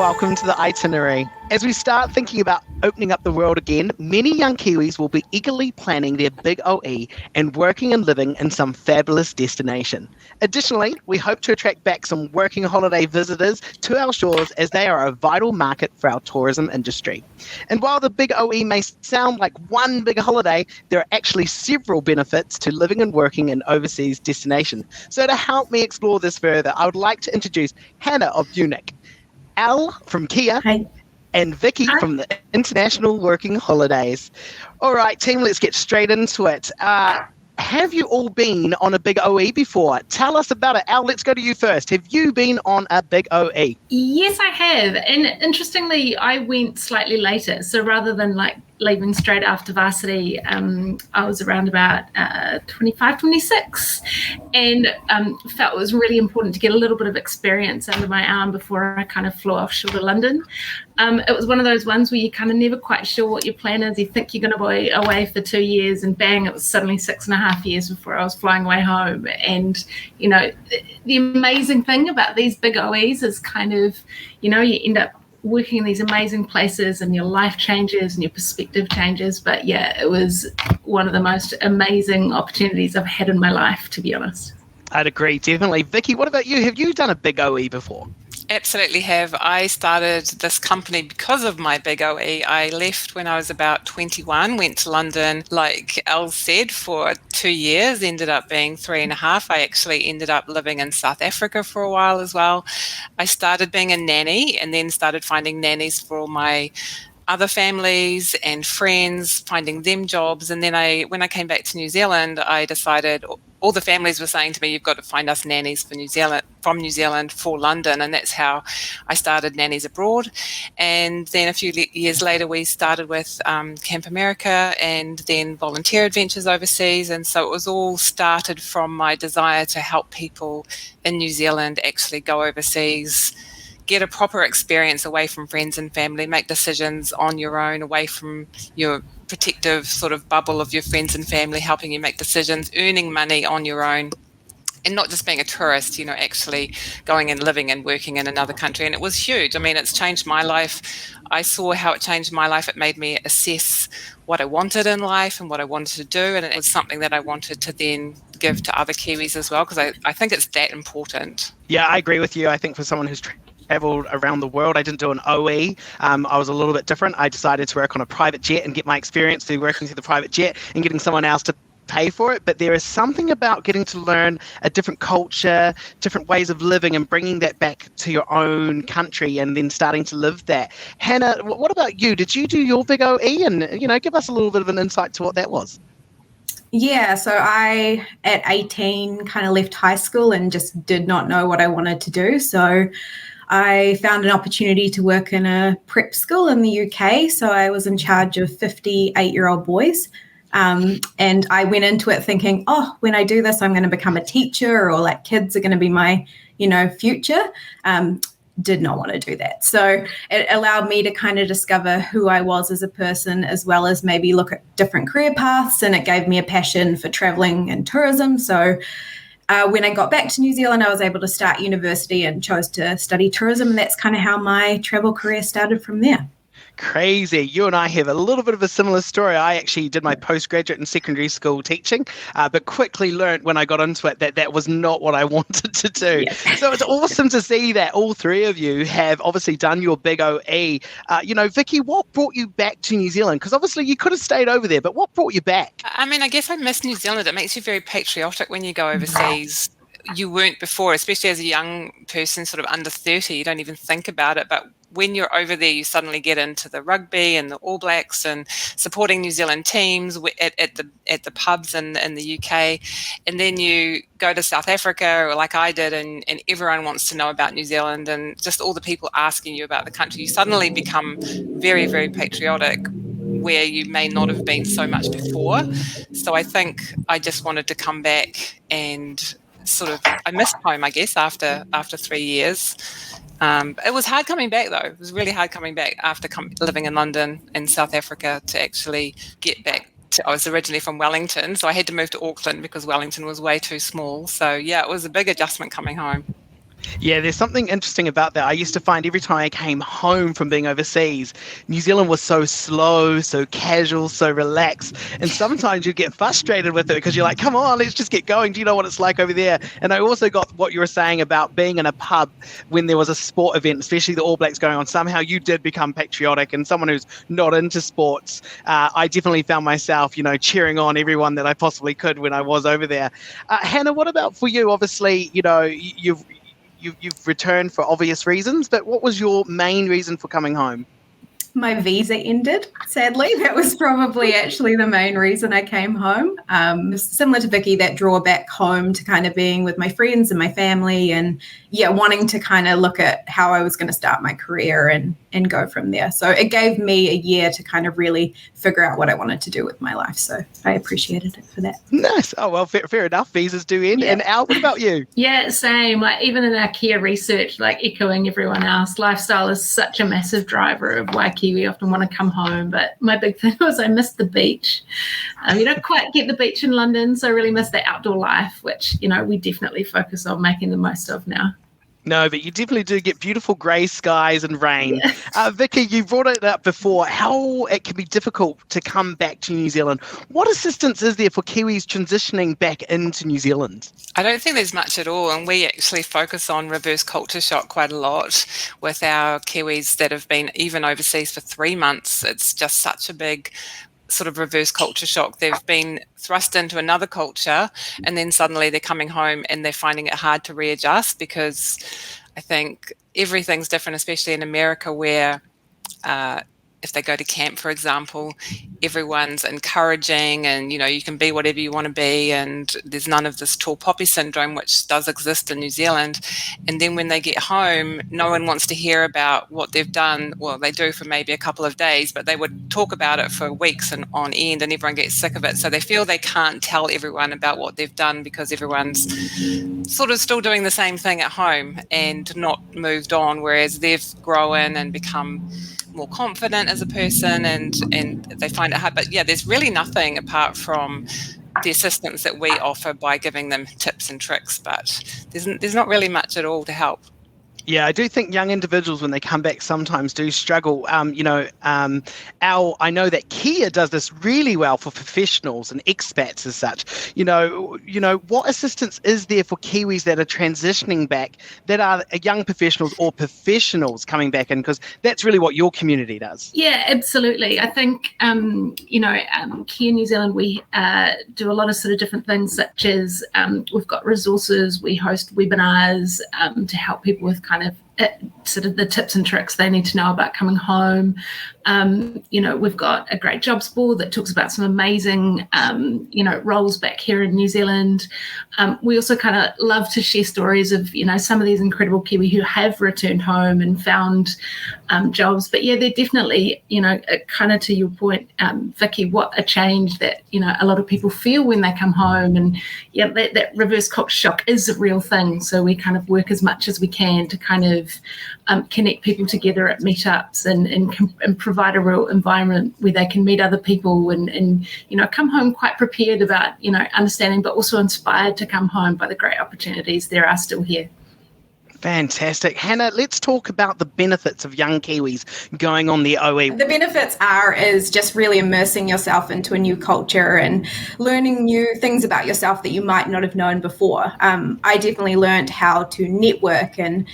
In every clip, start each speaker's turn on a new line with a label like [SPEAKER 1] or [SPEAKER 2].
[SPEAKER 1] welcome to the Itinerary. As we start thinking about opening up the world again, many young Kiwis will be eagerly planning their big OE and working and living in some fabulous destination. Additionally, we hope to attract back some working holiday visitors to our shores as they are a vital market for our tourism industry. And while the big OE may sound like one big holiday, there are actually several benefits to living and working in overseas destination. So to help me explore this further, I would like to introduce Hannah of Unique, Al from Kia,
[SPEAKER 2] Hi.
[SPEAKER 1] and Vicky
[SPEAKER 2] Hi.
[SPEAKER 1] from the International Working Holidays. All right, team, let's get straight into it. Have you all been on a big OE before? Tell us about it. Al, let's go to you first. Have you been on a big OE?
[SPEAKER 2] Yes, I have. And interestingly, I went slightly later. So rather than like leaving straight after varsity, I was around about 25, 26 and felt it was really important to get a little bit of experience under my arm before I kind of flew offshore to London. It was one of those ones where you're kind of never quite sure what your plan is. You think you're going to be away for 2 years and bang, it was suddenly 6.5 years before I was flying away home. And, you know, the amazing thing about these big OEs is kind of, you know, you end up working in these amazing places and your life changes and your perspective changes. But yeah, it was one of the most amazing opportunities I've had in my life, to be honest.
[SPEAKER 1] I'd agree, definitely. Vicky, what about you? Have you done a big OE before?
[SPEAKER 3] Absolutely have. I started this company because of my big OE. I left when I was about 21, went to London, like Elle said, for 2 years, ended up being 3.5. I actually ended up living in South Africa for a while as well. I started being a nanny and then started finding nannies for all my other families and friends, finding them jobs. And then when I came back to New Zealand, I decided all the families were saying to me, you've got to find us nannies from New Zealand for London. And that's how I started Nannies Abroad. And then a few years later, we started with Camp America and then Volunteer Adventures overseas. And so it was all started from my desire to help people in New Zealand actually go overseas, get a proper experience away from friends and family, make decisions on your own, away from your protective sort of bubble of your friends and family, helping you make decisions, earning money on your own, and not just being a tourist, you know, actually going and living and working in another country. And it was huge. I mean, it's changed my life. I saw how it changed my life. It made me assess what I wanted in life and what I wanted to do. And it was something that I wanted to then give to other Kiwis as well, because I think it's that important.
[SPEAKER 1] Yeah, I agree with you. I think for someone who's traveled around the world, I didn't do an OE. I was a little bit different. I decided to work on a private jet and get my experience through working through the private jet and getting someone else to pay for it. But there is something about getting to learn a different culture, different ways of living, and bringing that back to your own country and then starting to live that. Hannah, what about you? Did you do your big OE? And, you know, give us a little bit of an insight to what that was.
[SPEAKER 4] Yeah, so I, at 18, kind of left high school and just did not know what I wanted to do. So I found an opportunity to work in a prep school in the UK. So I was in charge of 58-year-old boys. And I went into it thinking, oh, when I do this, I'm going to become a teacher, or like kids are going to be my, you know, future. Did not want to do that. So it allowed me to kind of discover who I was as a person, as well as maybe look at different career paths. And it gave me a passion for traveling and tourism. So when I got back to New Zealand, I was able to start university and chose to study tourism. And that's kind of how my travel career started from there.
[SPEAKER 1] Crazy. You and I have a little bit of a similar story. I actually did my postgraduate and secondary school teaching, but quickly learned when I got into it that that was not what I wanted to do. Yeah. So it's awesome to see that all three of you have obviously done your big OE. You know, Vicky, what brought you back to New Zealand? Because obviously you could have stayed over there, but what brought you back?
[SPEAKER 3] I mean, I guess I miss New Zealand. It makes you very patriotic when you go overseas. You weren't before, especially as a young person, sort of under 30, you don't even think about it. But when you're over there, you suddenly get into the rugby and the All Blacks and supporting New Zealand teams at the pubs in the UK. And then you go to South Africa, or like I did, and everyone wants to know about New Zealand and just all the people asking you about the country. You suddenly become very, very patriotic, where you may not have been so much before. So I think I just wanted to come back and I missed home, I guess, after 3 years. It was hard coming back, though. It was really hard coming back after living in London and South Africa to actually get back. I was originally from Wellington, so I had to move to Auckland because Wellington was way too small. So, yeah, it was a big adjustment coming home.
[SPEAKER 1] Yeah, there's something interesting about that. I used to find every time I came home from being overseas, New Zealand was so slow, so casual, so relaxed. And sometimes you get frustrated with it because you're like, come on, let's just get going. Do you know what it's like over there? And I also got what you were saying about being in a pub when there was a sport event, especially the All Blacks going on. Somehow you did become patriotic, and someone who's not into sports, I definitely found myself, cheering on everyone that I possibly could when I was over there. Hannah, what about for you? Obviously, you've returned for obvious reasons, but what was your main reason for coming home?
[SPEAKER 4] My visa ended, sadly. That was probably actually the main reason I came home. Similar to Vicky, that draw back home to kind of being with my friends and my family, and wanting to kind of look at how I was going to start my career and go from there. So it gave me a year to kind of really figure out what I wanted to do with my life. So I appreciated it for that.
[SPEAKER 1] Nice. Oh, well, fair enough. Visas do end. Yeah. And Al, what about you?
[SPEAKER 2] Yeah, same. Like even in our Kia research, like echoing everyone else, lifestyle is such a massive driver of why Kiwi often want to come home. But my big thing was I missed the beach. You don't quite get the beach in London, so I really miss the outdoor life, which, we definitely focus on making the most of now.
[SPEAKER 1] No, but you definitely do get beautiful grey skies and rain. Yes. Vicky, you brought it up before, how it can be difficult to come back to New Zealand. What assistance is there for Kiwis transitioning back into New Zealand?
[SPEAKER 3] I don't think there's much at all, and we actually focus on reverse culture shock quite a lot with our Kiwis that have been even overseas for 3 months. It's just such a big sort of reverse culture shock. They've been thrust into another culture, and then suddenly they're coming home and they're finding it hard to readjust, because I think everything's different, especially in America, where if they go to camp, for example, everyone's encouraging and, you can be whatever you want to be, and there's none of this tall poppy syndrome, which does exist in New Zealand. And then when they get home, no one wants to hear about what they've done. Well, they do for maybe a couple of days, but they would talk about it for weeks and on end, and everyone gets sick of it. So they feel they can't tell everyone about what they've done because everyone's sort of still doing the same thing at home and not moved on, whereas they've grown and become more confident as a person, and they find it hard. But there's really nothing apart from the assistance that we offer by giving them tips and tricks, but there's not really much at all to help.
[SPEAKER 1] Yeah, I do think young individuals, when they come back, sometimes do struggle. Al, I know that Kia does this really well for professionals and expats as such. What assistance is there for Kiwis that are transitioning back, that are young professionals or professionals coming back in? Because that's really what your community does.
[SPEAKER 2] Yeah, absolutely. I think, Kia New Zealand, we do a lot of sort of different things, such as we've got resources, we host webinars to help people with kind of sort of the tips and tricks they need to know about coming home. We've got a great jobs board that talks about some amazing, roles back here in New Zealand. We also kind of love to share stories of, some of these incredible Kiwi who have returned home and found jobs. But they're definitely, kind of to your point, Vicky, what a change that, a lot of people feel when they come home. And that reverse culture shock is a real thing. So we kind of work as much as we can to kind of connect people together at meetups and provide a real environment where they can meet other people and come home quite prepared about, understanding, but also inspired to come home by the great opportunities there are still here.
[SPEAKER 1] Fantastic. Hannah, let's talk about the benefits of young Kiwis going on the OE.
[SPEAKER 4] The benefits is just really immersing yourself into a new culture and learning new things about yourself that you might not have known before. I definitely learned how to network and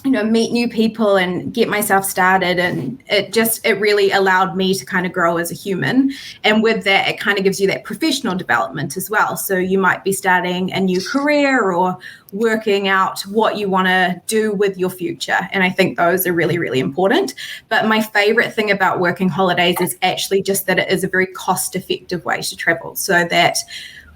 [SPEAKER 4] meet new people and get myself started. And it really allowed me to kind of grow as a human. And with that, it kind of gives you that professional development as well. So you might be starting a new career or working out what you want to do with your future. And I think those are really, really important. But my favorite thing about working holidays is actually just that it is a very cost-effective way to travel, so that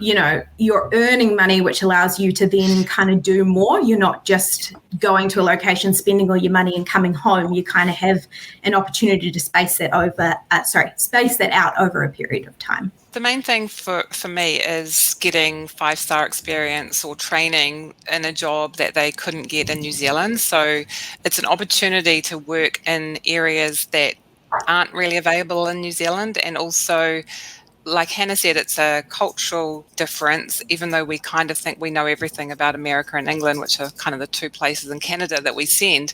[SPEAKER 4] you're earning money, which allows you to then kind of do more. You're not just going to a location, spending all your money and coming home. You kind of have an opportunity to space that out over a period of time.
[SPEAKER 3] The main thing for me is getting 5-star experience or training in a job that they couldn't get in New Zealand. So it's an opportunity to work in areas that aren't really available in New Zealand, and also like Hannah said, it's a cultural difference, even though we kind of think we know everything about America and England, which are kind of the two places in Canada that we send,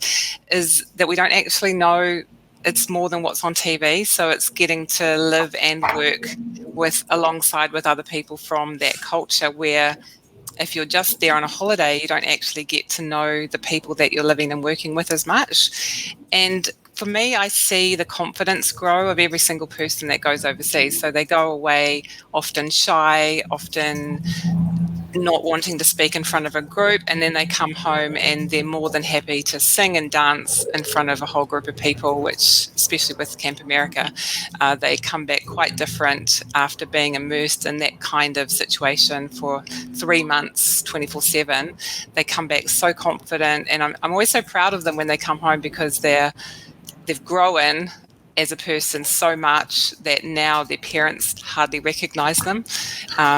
[SPEAKER 3] is that we don't actually know it's more than what's on TV. So it's getting to live and work alongside with other people from that culture, where if you're just there on a holiday, you don't actually get to know the people that you're living and working with as much. And for me, I see the confidence grow of every single person that goes overseas. So they go away often shy, often not wanting to speak in front of a group, and then they come home and they're more than happy to sing and dance in front of a whole group of people, which, especially with Camp America, they come back quite different after being immersed in that kind of situation for 3 months, 24/7. They come back so confident, and I'm always so proud of them when they come home, because they've grown as a person so much that now their parents hardly recognize them.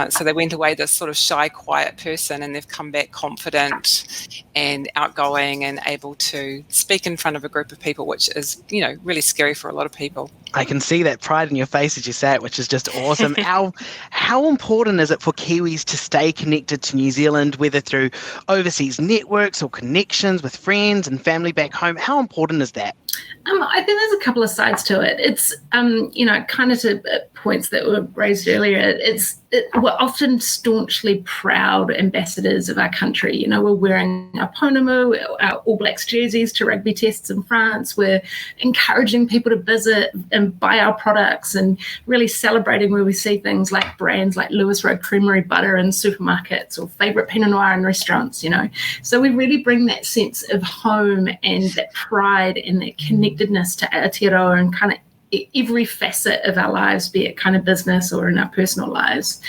[SPEAKER 3] So they went away this sort of shy, quiet person, and they've come back confident and outgoing and able to speak in front of a group of people, which is, really scary for a lot of people.
[SPEAKER 1] I can see that pride in your face as you say it, which is just awesome. How important is it for Kiwis to stay connected to New Zealand, whether through overseas networks or connections with friends and family back home? How important is that?
[SPEAKER 2] I think there's a couple of sides to it. It's, kind of to points that were raised earlier, we're often staunchly proud ambassadors of our country. We're wearing our Ponamu, our All Blacks jerseys to rugby tests in France. We're encouraging people to visit and buy our products, and really celebrating where we see things like brands like Lewis Road Creamery butter in supermarkets, or favourite Pinot Noir in restaurants, So we really bring that sense of home and that pride and that connectedness to Aotearoa and kind of every facet of our lives, be it kind of business or in our personal lives.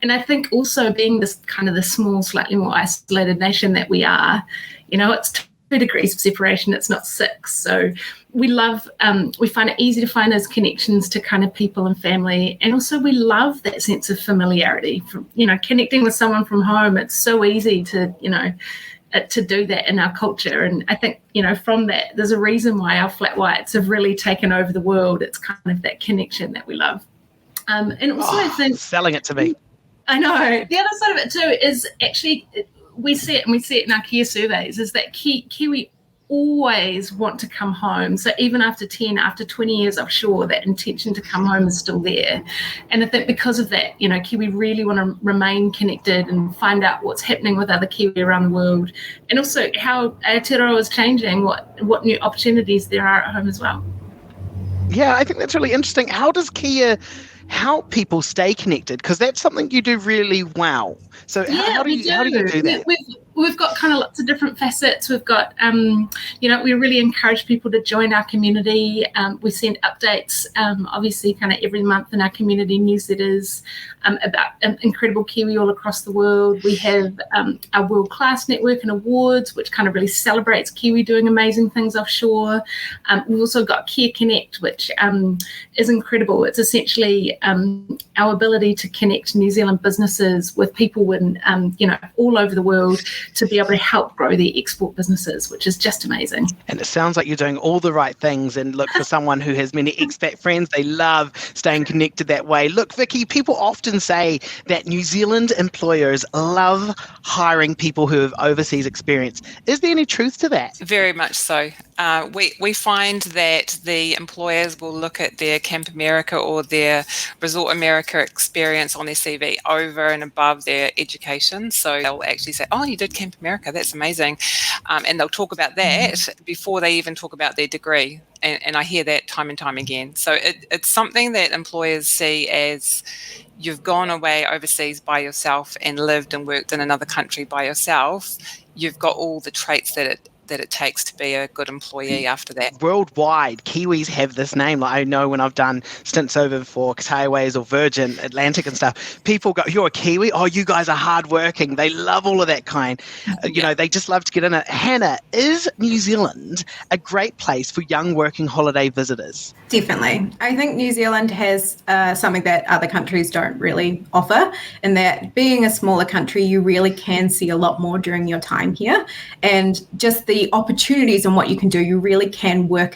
[SPEAKER 2] And I think also being this kind of the small, slightly more isolated nation that we are, it's 2 degrees of separation, it's not 6. So we find it easy to find those connections to kind of people and family. And also we love that sense of familiarity. Connecting with someone from home, it's so easy to do that in our culture. And I think, from that, there's a reason why our flat whites have really taken over the world. It's kind of that connection that we love. And also I think...
[SPEAKER 1] Selling it to me.
[SPEAKER 2] I know. The other side of it too is actually, we see it in our Kia surveys, is that Kiwi always want to come home. So even after 20 years offshore, that intention to come home is still there. And I think because of that, Kiwi really want to remain connected and find out what's happening with other Kiwi around the world, and also how Aotearoa is changing, what new opportunities there are at home as well.
[SPEAKER 1] Yeah, I think that's really interesting. How does Kia help people stay connected? Because that's something you do really well. So how do you do that?
[SPEAKER 2] We've got kind of lots of different facets. We've got, we really encourage people to join our community. We send updates, obviously, kind of every month in our community newsletters about incredible Kiwi all across the world. We have our World Class Network and awards, which kind of really celebrates Kiwi doing amazing things offshore. We've also got Kia Connect, which is incredible. It's essentially our ability to connect New Zealand businesses with people in, all over the world, to be able to help grow their export businesses, which is just amazing.
[SPEAKER 1] And it sounds like you're doing all the right things. And look, for someone who has many expat friends, they love staying connected that way. Look, Vicky, people often say that New Zealand employers love hiring people who have overseas experience. Is there any truth to that?
[SPEAKER 3] Very much so. We find that the employers will look at their Camp America or their Resort America experience on their CV over and above their education. So they'll actually say, oh, you did Camp America, that's amazing. And they'll talk about that before they even talk about their degree. And I hear that time and time again. So it's something that employers see as you've gone away overseas by yourself and lived and worked in another country by yourself. You've got all the traits that it takes to be a good employee after that.
[SPEAKER 1] Worldwide, Kiwis have this name. Like I know when I've done stints over for Qatar Airways or Virgin Atlantic and stuff, people go, you're a Kiwi? Oh, you guys are hardworking. They love all of that kind. They just love to get in it. Hannah, is New Zealand a great place for young working holiday visitors?
[SPEAKER 4] Definitely. I think New Zealand has something that other countries don't really offer, in that being a smaller country, you really can see a lot more during your time here. And just the the opportunities and what you can do, you really can work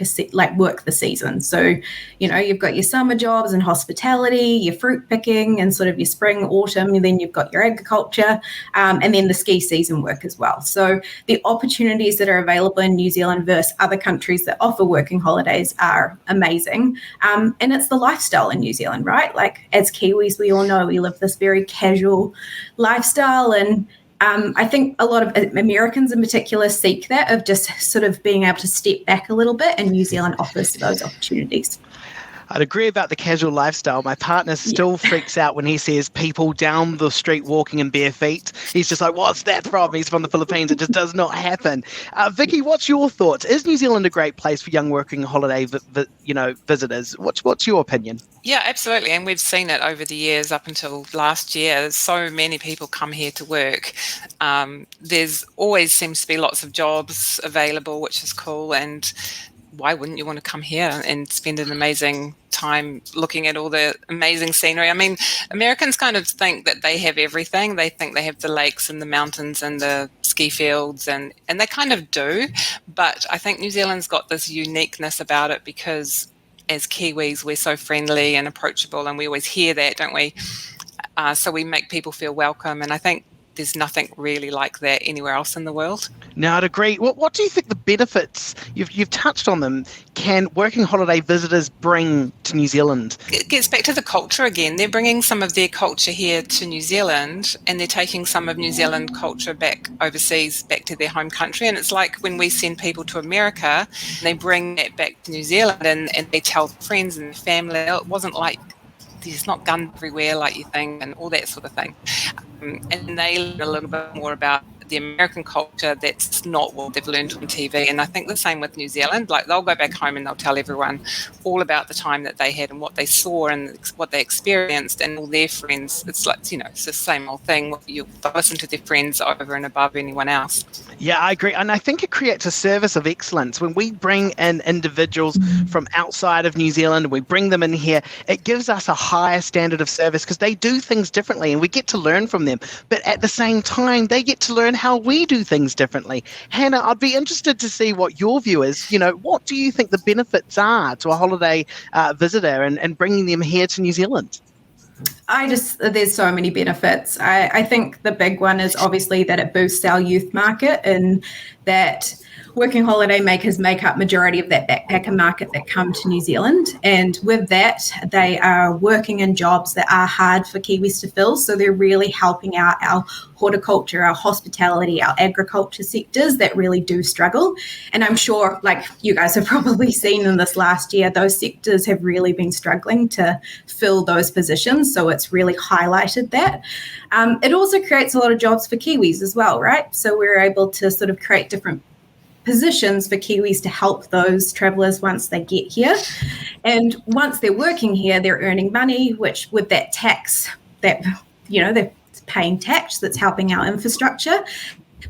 [SPEAKER 4] work the season. So, you've got your summer jobs and hospitality, your fruit picking and sort of your spring, autumn, and then you've got your agriculture, and then the ski season work as well. So the opportunities that are available in New Zealand versus other countries that offer working holidays are amazing. And it's the lifestyle in New Zealand, right? Like as Kiwis, we all know we live this very casual lifestyle, and I think a lot of Americans in particular seek that, of just sort of being able to step back a little bit, and New Zealand offers those opportunities.
[SPEAKER 1] I'd agree about the casual lifestyle. My partner still freaks out when he sees people down the street walking in bare feet. He's just like, what's that from? He's from the Philippines. It just does not happen. Vicky, what's your thoughts? Is New Zealand a great place for young working holiday visitors? What's your opinion?
[SPEAKER 3] Yeah, absolutely. And we've seen it over the years up until last year. So many people come here to work. There's always seems to be lots of jobs available, which is cool. And why wouldn't you want to come here and spend an amazing time looking at all the amazing scenery? I mean, Americans kind of think that they have everything. They think they have the lakes and the mountains and the ski fields, and they kind of do. But I think New Zealand's got this uniqueness about it because as Kiwis, we're so friendly and approachable, and we always hear that, don't we? So we make people feel welcome, and I think there's nothing really like that anywhere else in the world.
[SPEAKER 1] No, I'd agree. What do you think the benefits, you've touched on them, can working holiday visitors bring to New Zealand?
[SPEAKER 3] It gets back to the culture again. They're bringing some of their culture here to New Zealand, and they're taking some of New Zealand culture back overseas, back to their home country. And it's like when we send people to America, they bring that back to New Zealand, and they tell friends and family. It wasn't like there's not guns everywhere like you think, and all that sort of thing. And they learn a little bit more about the American culture that's not what they've learned on TV. And I think the same with New Zealand. Like they'll go back home and they'll tell everyone all about the time that they had and what they saw and what they experienced, and all their friends. It's like, it's the same old thing. You listen to their friends over and above anyone else.
[SPEAKER 1] Yeah, I agree. And I think it creates a service of excellence. When we bring in individuals from outside of New Zealand and we bring them in here, it gives us a higher standard of service because they do things differently and we get to learn from them. But at the same time, they get to learn how we do things differently. Hannah, I'd be interested to see what your view is. What do you think the benefits are to a holiday visitor and bringing them here to New Zealand?
[SPEAKER 4] There's so many benefits. I think the big one is obviously that it boosts our youth market, and that working holiday makers make up majority of that backpacker market that come to New Zealand. And with that, they are working in jobs that are hard for Kiwis to fill. So they're really helping out our horticulture, our hospitality, our agriculture sectors that really do struggle. And I'm sure, like you guys have probably seen in this last year, those sectors have really been struggling to fill those positions. So it's really highlighted that. It also creates a lot of jobs for Kiwis as well, right? So we're able to sort of create different positions for Kiwis to help those travellers once they get here. And once they're working here, they're earning money, which with that tax, that, they're paying tax that's helping our infrastructure.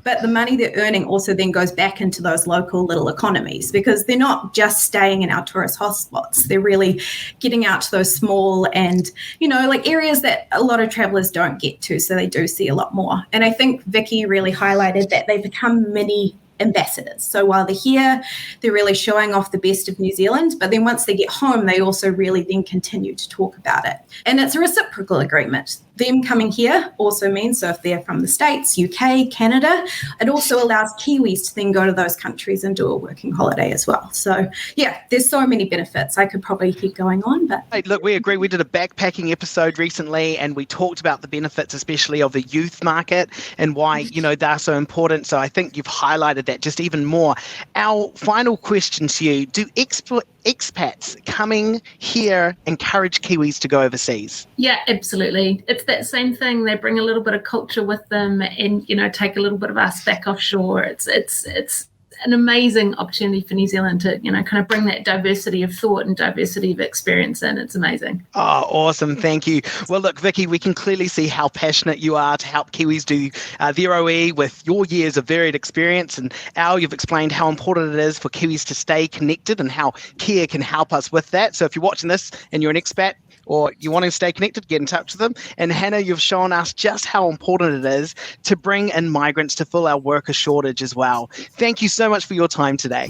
[SPEAKER 4] But the money they're earning also then goes back into those local little economies, because they're not just staying in our tourist hotspots. They're really getting out to those small and, like areas that a lot of travellers don't get to. So they do see a lot more. And I think Vicky really highlighted that they become mini ambassadors. So while they're here, they're really showing off the best of New Zealand, but then once they get home, they also really then continue to talk about it. And it's a reciprocal agreement. Them coming here also means, so if they're from the States, UK, Canada, it also allows Kiwis to then go to those countries and do a working holiday as well. So yeah, there's so many benefits. I could probably keep going on, but...
[SPEAKER 1] Hey, look, we agree. We did a backpacking episode recently and we talked about the benefits, especially of the youth market and why, they're so important. So I think you've highlighted that just even more. Our final question to you, do expats coming here encourage Kiwis to go overseas?
[SPEAKER 2] Yeah, absolutely. It's that same thing. They bring a little bit of culture with them and, take a little bit of us back offshore. It's an amazing opportunity for New Zealand to, kind of bring that diversity of thought and diversity of experience in. It's amazing.
[SPEAKER 1] Oh, awesome. Thank you. Well, look, Vicky, we can clearly see how passionate you are to help Kiwis do their OE with your years of varied experience. And Al, you've explained how important it is for Kiwis to stay connected and how Kia can help us with that. So if you're watching this and you're an expat, or you want to stay connected, get in touch with them. And Hannah, you've shown us just how important it is to bring in migrants to fill our worker shortage as well. Thank you so much for your time today.